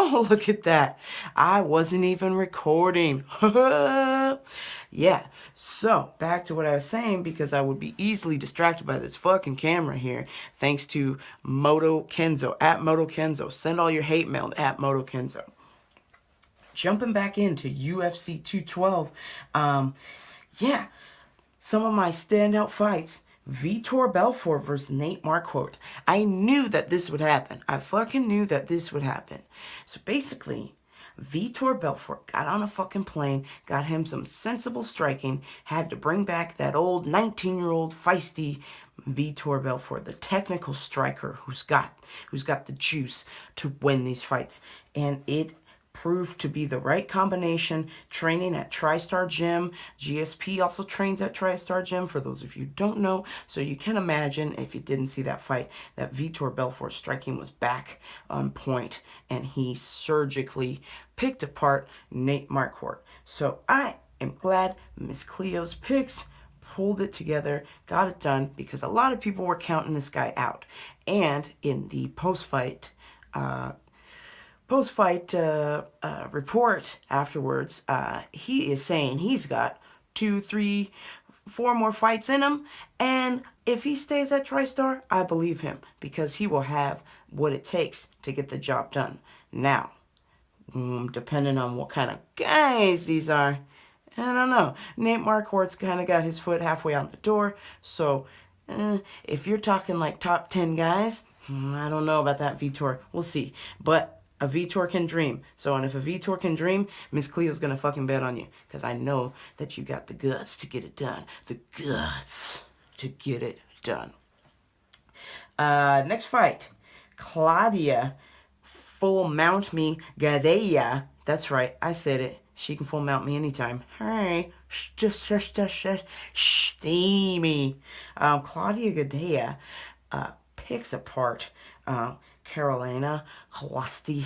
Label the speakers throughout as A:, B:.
A: Oh, look at that. I wasn't even recording. Yeah, so back to what I was saying, because I would be easily distracted by this fucking camera here. Thanks to Moto Kenzo, at Moto Kenzo. Send all your hate mail at Moto Kenzo. Jumping back into UFC 212. Yeah, some of my standout fights. Vitor Belfort versus Nate Marquardt. I knew that this would happen. I fucking knew that this would happen. So basically, Vitor Belfort got on a fucking plane, got him some sensible striking, had to bring back that old 19-year-old feisty Vitor Belfort, the technical striker who's got the juice to win these fights. And it proved to be the right combination. Training at TriStar Gym. GSP also trains at TriStar Gym, for those of you who don't know. So you can imagine, if you didn't see that fight, that Vitor Belfort's striking was back on point, and he surgically picked apart Nate Marquardt. So I am glad Miss Cleo's picks pulled it together, got it done, because a lot of people were counting this guy out. And in the post-fight report afterwards, he is saying he's got 2, 3, 4 more fights in him, and if he stays at TriStar, I believe him, because he will have what it takes to get the job done. Now, depending on what kind of guys these are, I don't know. Nate Marquardt's kind of got his foot halfway out the door, so if you're talking like top 10 guys, I don't know about that, Vitor. We'll see. But a Vitor can dream. So, and if a Vitor can dream, Miss Cleo's gonna fucking bet on you. Because I know that you got the guts to get it done. The guts to get it done. Next fight. Claudia full mount me Gadea. That's right, I said it. She can full mount me anytime. Hey, just steamy. Claudia Gadea picks apart Carolina Kowalski.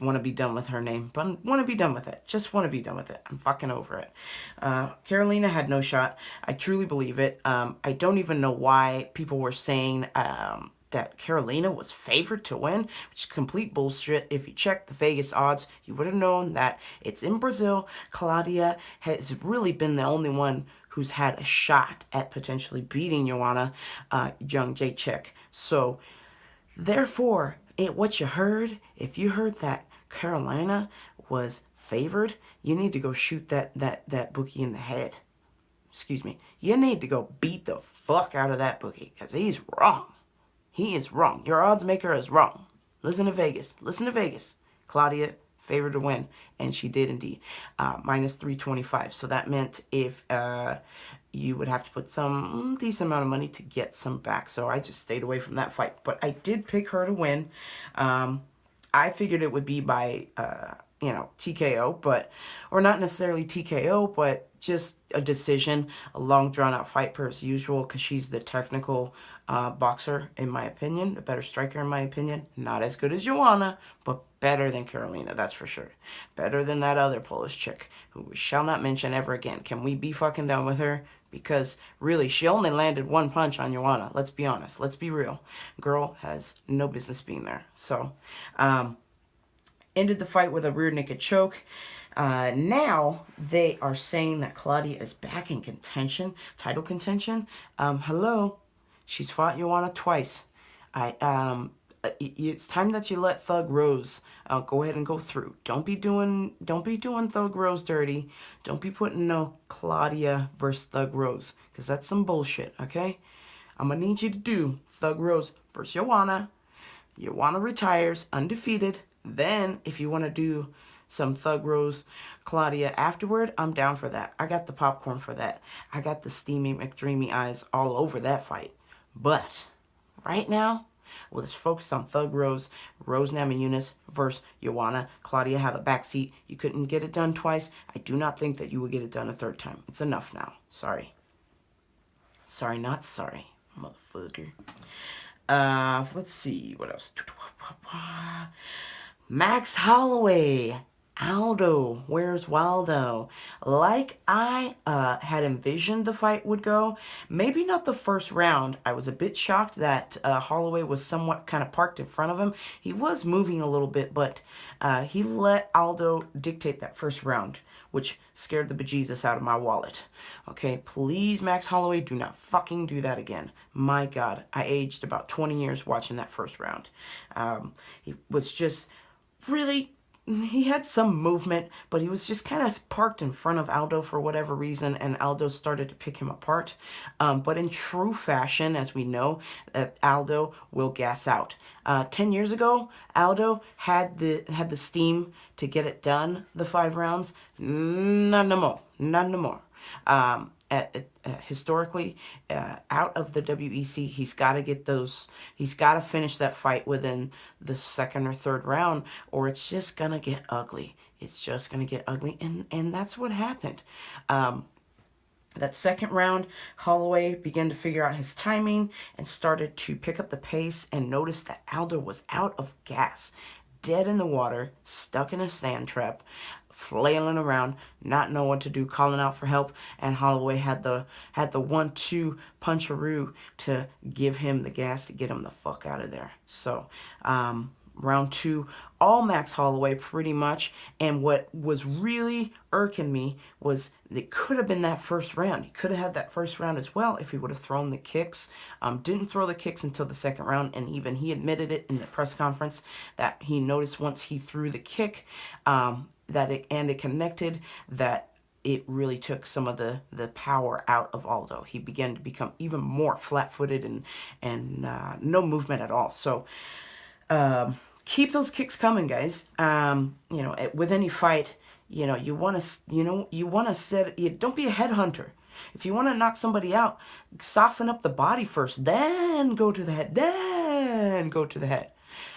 A: Want to be done with her name, but want to be done with it. Just want to be done with it. I'm fucking over it. Carolina had no shot. I truly believe it. I don't even know why people were saying that Carolina was favored to win, which is complete bullshit. If you check the Vegas odds, you would have known that it's in Brazil. Claudia has really been the only one who's had a shot at potentially beating Joanna Jędrzejczyk. So, therefore, what you heard, if you heard that Carolina was favored, you need to go shoot that bookie in the head. Excuse me. You need to go beat the fuck out of that bookie, because he's wrong. He is wrong. Your odds maker is wrong. Listen to Vegas. Listen to Vegas. Claudia favored to win, and she did indeed. Minus 325. So that meant if you would have to put some decent amount of money to get some back. So I just stayed away from that fight. But I did pick her to win. I figured it would be by TKO, or not necessarily TKO, but just a decision, a long drawn out fight per as usual, because she's the technical boxer, in my opinion, the better striker, in my opinion. Not as good as Joanna, but better than Carolina, that's for sure. Better than that other Polish chick, who we shall not mention ever again. Can we be fucking done with her? Because really, she only landed one punch on Joanna. Let's be honest. Let's be real. Girl has no business being there. So, ended the fight with a rear naked choke. Now they are saying that Claudia is back in contention, title contention. Hello, she's fought Joanna twice. It's time that you let Thug Rose go ahead and go through. Don't be doing Thug Rose dirty. Don't be putting no Claudia versus Thug Rose, because that's some bullshit. Okay, I'm gonna need you to do Thug Rose versus Joanna. Joanna retires undefeated. Then, if you want to do some Thug Rose Claudia afterward, I'm down for that. I got the popcorn for that. I got the steamy McDreamy eyes all over that fight. But right now, let's focus on Thug Rose, Rose Namajunas versus Joanna. Claudia have a backseat. You couldn't get it done twice. I do not think that you will get it done a third time. It's enough now. Sorry. Sorry, not sorry, motherfucker. Let's see what else. Max Holloway Aldo, where's Waldo? Like I had envisioned the fight would go, maybe not the first round. I was a bit shocked that Holloway was somewhat kind of parked in front of him. He was moving a little bit, but he let Aldo dictate that first round, which scared the bejesus out of my wallet. Okay, please, Max Holloway, do not fucking do that again. My God, I aged about 20 years watching that first round. He was just really, he had some movement, but he was just kind of parked in front of Aldo for whatever reason, and Aldo started to pick him apart. But in true fashion, as we know, that Aldo will gas out. 10 years ago, Aldo had the steam to get it done, the 5 rounds. Not no more. Not no more. Historically, out of the WEC, he's got to get those. He's got to finish that fight within the second or third round, or it's just gonna get ugly. It's just gonna get ugly, and that's what happened. That second round, Holloway began to figure out his timing and started to pick up the pace and noticed that Aldo was out of gas, dead in the water, stuck in a sand trap, flailing around, not knowing what to do, calling out for help, and Holloway had the 1-2 puncheroo to give him the gas to get him the fuck out of there. So, round 2, all Max Holloway pretty much, and what was really irking me was it could have been that first round. He could have had that first round as well if he would have thrown the kicks. Didn't throw the kicks until the second round, and even he admitted it in the press conference that he noticed once he threw the kick that it connected, that it really took some of the power out of Aldo. He began to become even more flat-footed and no movement at all. So keep those kicks coming, guys. With any fight, you want to set. Don't be a headhunter. If you want to knock somebody out, soften up the body first, then go to the head, then go to the head.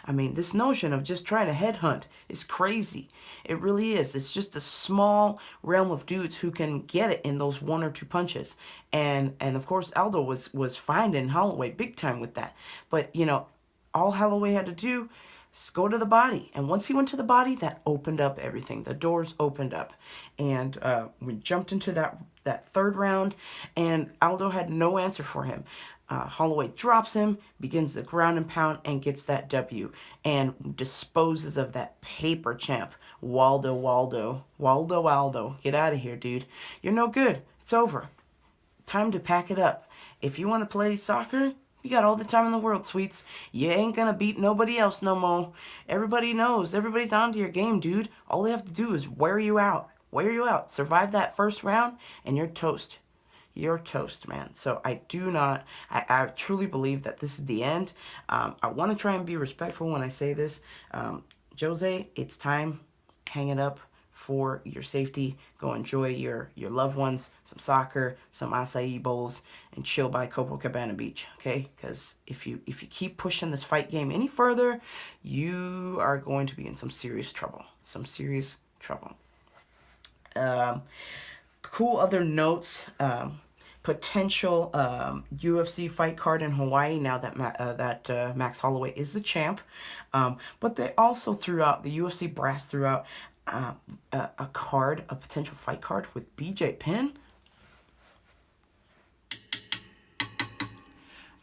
A: I mean, this notion of just trying to headhunt is crazy. It really is. It's just a small realm of dudes who can get it in those 1 or 2 punches. And of course, Aldo was finding Holloway big time with that. But, all Holloway had to do is go to the body. And once he went to the body, that opened up everything. The doors opened up. And we jumped into that third round, and Aldo had no answer for him. Holloway drops him, begins the ground and pound, and gets that W, and disposes of that paper champ, Waldo. Get out of here, dude. You're no good. It's over. Time to pack it up. If you want to play soccer, you got all the time in the world, sweets. You ain't gonna beat nobody else no more. Everybody knows. Everybody's onto your game, dude. All they have to do is wear you out. Survive that first round, and you're toast. You're toast, man. So I truly believe that this is the end. I want to try and be respectful when I say this. Jose, it's time. Hang it up for your safety. Go enjoy your loved ones, some soccer, some acai bowls, and chill by Copacabana Beach, okay? Because if you keep pushing this fight game any further, you are going to be in some serious trouble. Cool other notes. Potential UFC fight card in Hawaii now that Max Holloway is the champ. But they also threw out, the UFC brass threw out a potential fight card with BJ Penn.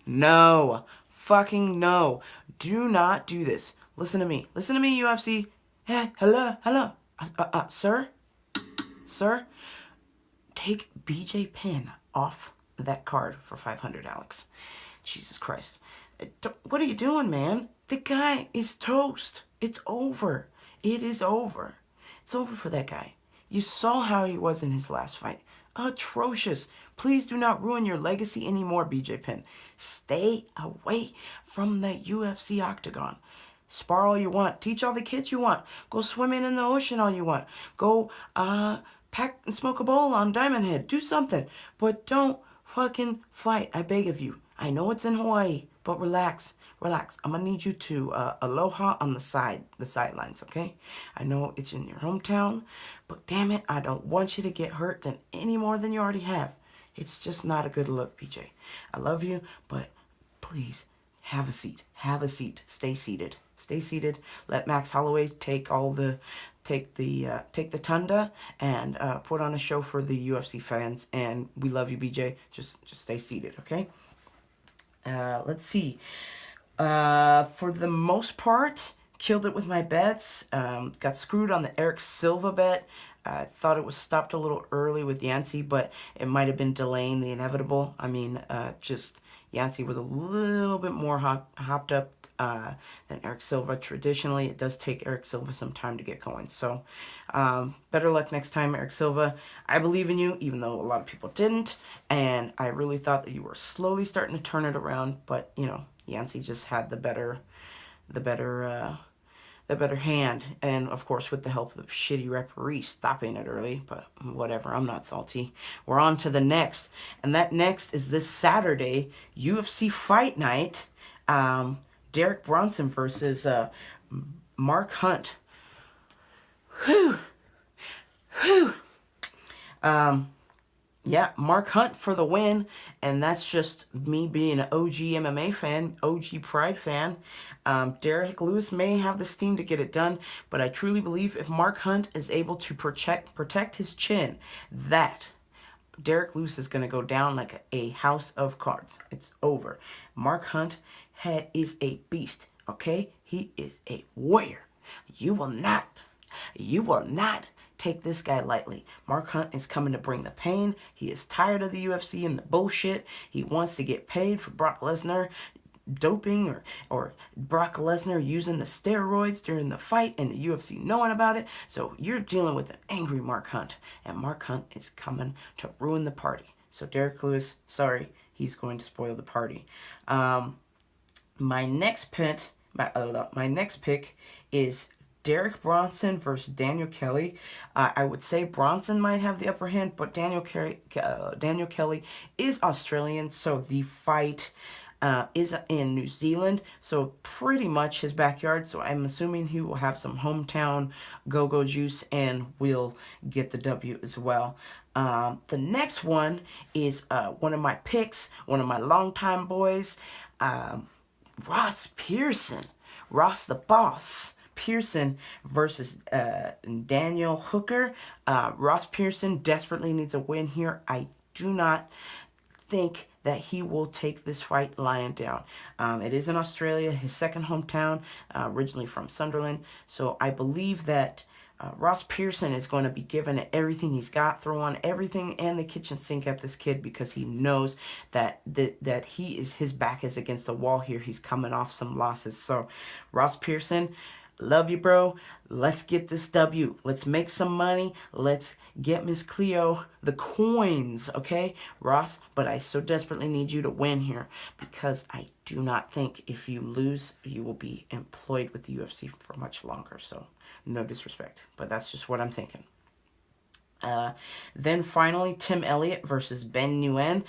A: No. Fucking no. Do not do this. Listen to me, UFC. Hey, hello. Sir, take BJ Penn off that card for $500, Alex. Jesus Christ. What are you doing, man? The guy is toast. It's over. It is over. It's over for that guy. You saw how he was in his last fight. Atrocious. Please do not ruin your legacy anymore, BJ Penn. Stay away from the UFC octagon. Spar all you want. Teach all the kids you want. Go swimming in the ocean all you want. Go, pack and smoke a bowl on Diamond Head. Do something. But don't fucking fight. I beg of you. I know it's in Hawaii, but relax. I'm going to need you to aloha on the sidelines, okay? I know it's in your hometown, but damn it, I don't want you to get hurt any more than you already have. It's just not a good look, BJ. I love you, but please have a seat. Have a seat. Stay seated. Stay seated. Let Max Holloway take the tunda and put on a show for the UFC fans. And we love you, BJ. Just stay seated, okay? Let's see. For the most part, killed it with my bets. Got screwed on the Eric Silva bet. I thought it was stopped a little early with Yancey, but it might have been delaying the inevitable. I mean, just Yancey was a little bit more hopped up than Eric Silva. Traditionally, it does take Eric Silva some time to get going. So, better luck next time, Eric Silva. I believe in you, even though a lot of people didn't. And I really thought that you were slowly starting to turn it around. But, Yancey just had the better hand, and of course with the help of the shitty referee stopping it early, but whatever, I'm not salty. We're on to the next, and that next is this Saturday, UFC Fight Night, Derek Bronson versus Mark Hunt. Yeah, Mark Hunt for the win, and that's just me being an OG MMA fan, OG Pride fan. Derek Lewis may have the steam to get it done, but I truly believe if Mark Hunt is able to protect his chin, that Derek Lewis is going to go down like a house of cards. It's over. Mark Hunt is a beast, okay? He is a warrior. You will not take this guy lightly. Mark Hunt is coming to bring the pain. He is tired of the UFC and the bullshit. He wants to get paid for Brock Lesnar doping or Brock Lesnar using the steroids during the fight and the UFC knowing about it. So you're dealing with an angry Mark Hunt, and Mark Hunt is coming to ruin the party. So Derek Lewis, sorry, he's going to spoil the party. My next pick is Derek Bronson versus Daniel Kelly. I would say Bronson might have the upper hand, but Daniel Kelly is Australian, so the fight is in New Zealand, so pretty much his backyard. So I'm assuming he will have some hometown go-go juice and will get the W as well. The next one is one of my picks, one of my longtime boys, Ross Pearson. Ross the Boss Pearson versus Daniel Hooker. Ross Pearson desperately needs a win here. I do not think that he will take this fight lying down. It is in Australia, his second hometown, originally from Sunderland. So I believe that Ross Pearson is going to be giving it everything he's got, throwing everything and the kitchen sink at this kid, because he knows that his back is against the wall here. He's coming off some losses. So Ross Pearson, love you, bro. Let's get this W. Let's make some money. Let's get Miss Cleo the coins, okay, Ross? But I so desperately need you to win here, because I do not think if you lose, you will be employed with the UFC for much longer. So no disrespect, but that's just what I'm thinking. Then finally, Tim Elliott versus Ben Nguyen.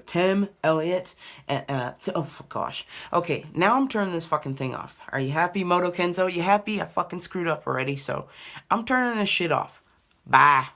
A: Tim Elliott. Oh, gosh. Okay, now I'm turning this fucking thing off. Are you happy, Moto Kenzo? You happy? I fucking screwed up already, so I'm turning this shit off. Bye.